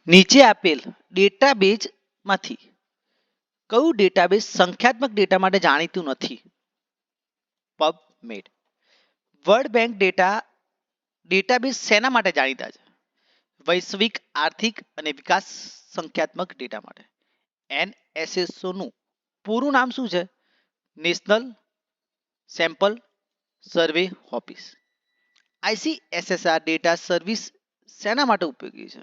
નીચે આપેલ ડેટાબેઝમાંથી કયું ડેટાબેઝ સંખ્યાત્મક ડેટા માટે જાણીતું નથી? પબમેડ. વર્લ્ડ બેંક ડેટાબેઝ શેના માટે જાણીતા છે? વૈશ્વિક આર્થિક અને વિકાસ સંખ્યાત્મક ડેટા માટે. એનએસએસઓ નું પૂરું નામ શું છે? નેશનલ સેમ્પલ સર્વે ઓફિસ. આઈસીએસએસઆર ડેટા સર્વિસ શેના માટે ઉપયોગી છે?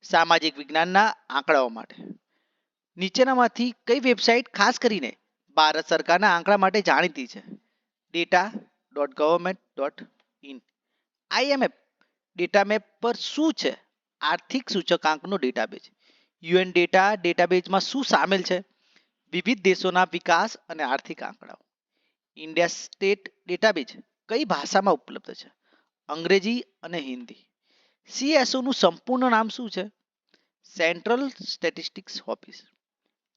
સામાજિક વિજ્ઞાનના આંકડાઓ માટે. નીચેનામાંથી કઈ વેબસાઇટ ખાસ કરીને ભારત સરકારના આંકડા માટે જાણીતી છે? data.government.in. આઈએમએફ ડેટા મેપ પર શું છે? આર્થિક સૂચકાંકનો ડેટાબેઝ. યુએન ડેટાબેઝમાં શું સામેલ છે? વિવિધ દેશોના વિકાસ અને આર્થિક આંકડાઓ. ઇન્ડિયા સ્ટેટ ડેટાબેઝ કઈ ભાષામાં ઉપલબ્ધ છે? અંગ્રેજી અને હિન્દી. સીએસઓ નું સંપૂર્ણ નામ શું છે? Central statistics office.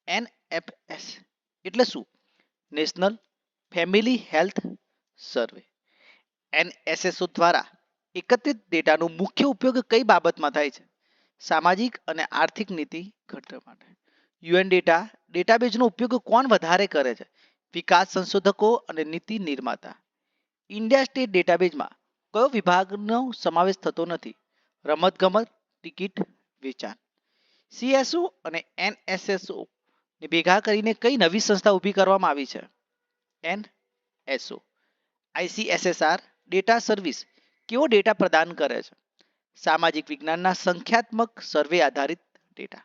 એનએફએસ એટલે શું? નેશનલ ફેમિલી હેલ્થ સર્વે. એનએસએસઓ દ્વારા એકત્રિત ડેટાનો મુખ્ય ઉપયોગ કઈ બાબતમાં થાય છે? સામાજિક અને આર્થિક નીતિ ઘડતર માટે. યુએન ડેટાબેઝનો ઉપયોગ કોણ વધારે કરે છે? વિકાસ સંશોધકો અને નીતિ નિર્માતા. ઇન્ડિયા સ્ટેટ ડેટાબેઝમાં કયો વિભાગનો સમાવેશ થતો નથી? રમતગમત, ટિકિટ, વેચાણ. સીએસઓ અને એનએસએસઓ ને ભેગા કરીને કઈ નવી સંસ્થા ઊભી કરવામાં આવી છે? એનએસઓ. આઈસીએસએસઆર ડેટા સર્વિસ કેવો ડેટા પ્રદાન કરે છે? સામાજિક વિજ્ઞાનના સંખ્યાત્મક સર્વે આધારિત ડેટા.